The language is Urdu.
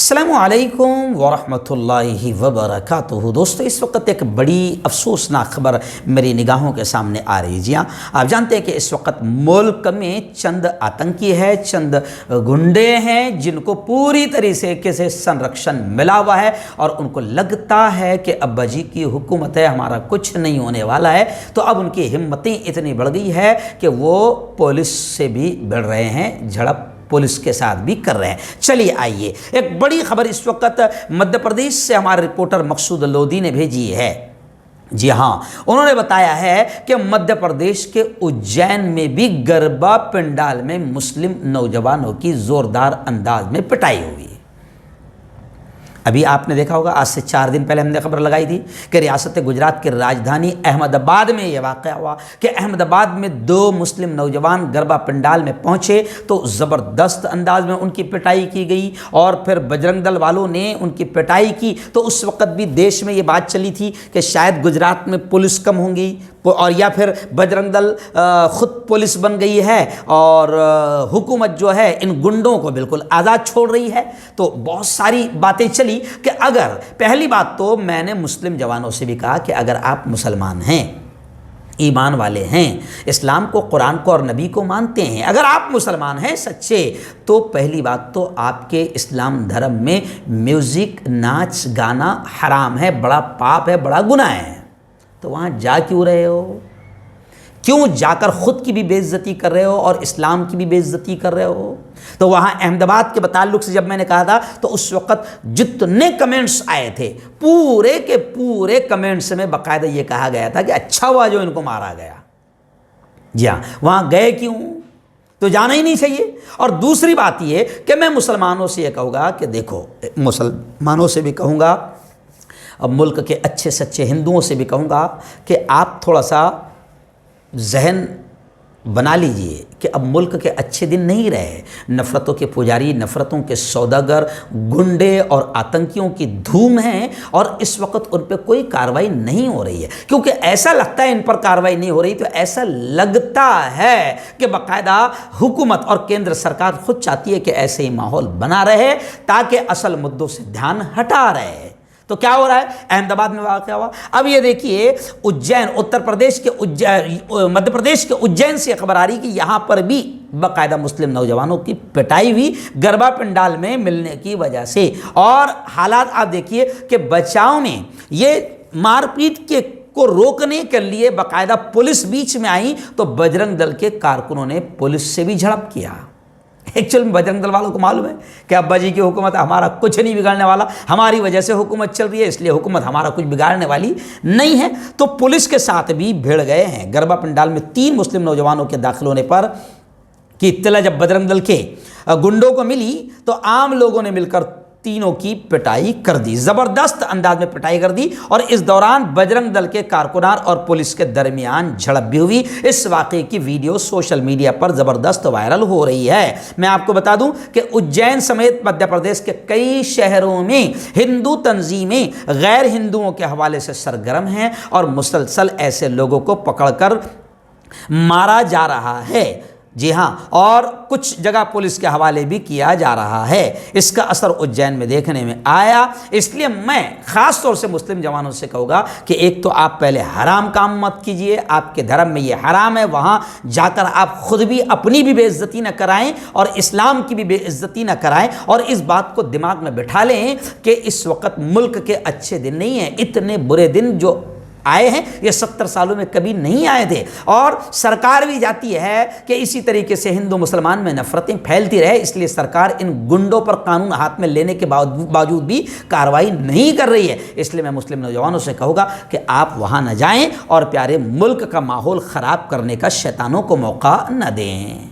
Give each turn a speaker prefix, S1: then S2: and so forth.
S1: السلام علیکم ورحمۃ اللہ وبرکاتہ۔ دوستو، اس وقت ایک بڑی افسوسناک خبر میری نگاہوں کے سامنے آ رہی ہے۔ جی ہاں، آپ جانتے ہیں کہ اس وقت ملک میں چند آتنکی ہے، چند گنڈے ہیں جن کو پوری طریقے سے سنرکشن ملا ہوا ہے اور ان کو لگتا ہے کہ ابا جی کی حکومت ہے، ہمارا کچھ نہیں ہونے والا ہے۔ تو اب ان کی ہمتیں اتنی بڑھ گئی ہے کہ وہ پولیس سے بھی بڑھ رہے ہیں، جھڑپ پولیس کے ساتھ بھی کر رہے ہیں۔ چلیے آئیے، ایک بڑی خبر اس وقت مدھیہ پردیش سے ہمارے رپورٹر مقصود لودھی نے بھیجی ہے۔ جی ہاں، انہوں نے بتایا ہے کہ مدھیہ پردیش کے اجین میں بھی گربا پنڈال میں مسلم نوجوانوں کی زوردار انداز میں پٹائی ہوئی۔ ابھی آپ نے دیکھا ہوگا، آج سے 4 دن پہلے ہم نے خبر لگائی تھی کہ ریاست گجرات کی راجدھانی احمد آباد میں یہ واقعہ ہوا کہ احمد آباد میں 2 مسلم نوجوان گربا پنڈال میں پہنچے تو زبردست انداز میں ان کی پٹائی کی گئی اور پھر بجرنگ دل والوں نے ان کی پٹائی کی۔ تو اس وقت بھی دیش میں یہ بات چلی تھی کہ شاید گجرات میں پولیس کم ہوں گی اور یا پھر بجرنگ دل خود پولیس بن گئی ہے اور حکومت جو ہے ان گنڈوں کو بالکل آزاد چھوڑ رہی ہے۔ تو بہت ساری باتیں چلی کہ اگر پہلی بات تو میں نے مسلم جوانوں سے بھی کہا کہ اگر آپ مسلمان ہیں، ایمان والے ہیں، اسلام کو، قرآن کو اور نبی کو مانتے ہیں، اگر آپ مسلمان ہیں سچے، تو پہلی بات تو آپ کے اسلام دھرم میں میوزک، ناچ گانا حرام ہے، بڑا پاپ ہے، بڑا گناہ ہے۔ تو وہاں جا کیوں رہے ہو؟ کیوں جا کر خود کی بھی بے عزتی کر رہے ہو اور اسلام کی بھی بے عزتی کر رہے ہو؟ تو وہاں احمد آباد کے تعلق سے جب میں نے کہا تھا تو اس وقت جتنے کمنٹس آئے تھے، پورے کے پورے کمنٹس میں باقاعدہ یہ کہا گیا تھا کہ اچھا ہوا جو ان کو مارا گیا۔ جی ہاں، وہاں گئے کیوں؟ تو جانا ہی نہیں چاہیے۔ اور دوسری بات یہ کہ میں مسلمانوں سے یہ کہوں گا کہ دیکھو، مسلمانوں سے بھی کہوں گا، اب ملک کے اچھے سچے ہندوؤں سے بھی کہوں گا کہ آپ تھوڑا سا ذہن بنا لیجئے کہ اب ملک کے اچھے دن نہیں رہے۔ نفرتوں کے پجاری، نفرتوں کے سوداگر، گنڈے اور آتنکیوں کی دھوم ہیں اور اس وقت ان پہ کوئی کارروائی نہیں ہو رہی ہے، کیونکہ ایسا لگتا ہے ان پر کارروائی نہیں ہو رہی تو ایسا لگتا ہے کہ باقاعدہ حکومت اور کیندر سرکار خود چاہتی ہے کہ ایسے ہی ماحول بنا رہے تاکہ اصل مدوں سے دھیان ہٹا رہے۔ تو کیا ہو رہا ہے؟ احمد آباد میں واقع ہوا۔ اب یہ دیکھیے، اجین، اتر پردیش کے مدھیہ پردیش کے اجین سے خبر آ رہی کہ یہاں پر بھی باقاعدہ مسلم نوجوانوں کی پٹائی ہوئی گربا پنڈال میں ملنے کی وجہ سے۔ اور حالات آپ دیکھیے کہ بچاؤ میں یہ مار پیٹ کے کو روکنے کے لیے باقاعدہ پولیس بیچ میں آئی تو بجرنگ دل کے کارکنوں نے پولیس سے بھی جھڑپ کیا۔ ایکچوئل میں بجرنگ دل والوں کو معلوم ہے کہ ابا جی کی حکومت ہمارا کچھ نہیں بگاڑنے والا، ہماری وجہ سے حکومت چل رہی ہے، اس لیے حکومت ہمارا کچھ بگاڑنے والی نہیں ہے۔ تو پولیس کے ساتھ بھی بھیڑ گئے ہیں۔ گربا پنڈال میں 3 مسلم نوجوانوں کے داخل ہونے پر کی اطلاع جب بجرنگ دل کے گنڈوں کو ملی تو عام لوگوں نے مل کر تینوں کی پٹائی کر دی، زبردست انداز میں پٹائی کر دی اور اس دوران بجرنگ دل کے کارکنان اور پولیس کے درمیان جھڑپ بھی ہوئی۔ اس واقعے کی ویڈیو سوشل میڈیا پر زبردست وائرل ہو رہی ہے۔ میں آپ کو بتا دوں کہ اجین سمیت مدھیہ پردیش کے کئی شہروں میں ہندو تنظیمیں غیر ہندوؤں کے حوالے سے سرگرم ہیں اور مسلسل ایسے لوگوں کو پکڑ کر مارا جا رہا ہے۔ جی ہاں، اور کچھ جگہ پولیس کے حوالے بھی کیا جا رہا ہے۔ اس کا اثر اجین میں دیکھنے میں آیا۔ اس لیے میں خاص طور سے مسلم جوانوں سے کہوں گا کہ ایک تو آپ پہلے حرام کام مت کیجئے، آپ کے دھرم میں یہ حرام ہے، وہاں جا کر آپ خود بھی اپنی بھی بے عزتی نہ کرائیں اور اسلام کی بھی بے عزتی نہ کرائیں، اور اس بات کو دماغ میں بٹھا لیں کہ اس وقت ملک کے اچھے دن نہیں ہیں۔ اتنے برے دن جو آئے ہیں یہ 70 سالوں میں کبھی نہیں آئے تھے، اور سرکار بھی جاتی ہے کہ اسی طریقے سے ہندو مسلمان میں نفرتیں پھیلتی رہے، اس لیے سرکار ان گنڈوں پر قانون ہاتھ میں لینے کے باوجود بھی کارروائی نہیں کر رہی ہے۔ اس لیے میں مسلم نوجوانوں سے کہوں گا کہ آپ وہاں نہ جائیں اور پیارے ملک کا ماحول خراب کرنے کا شیطانوں کو موقع نہ دیں۔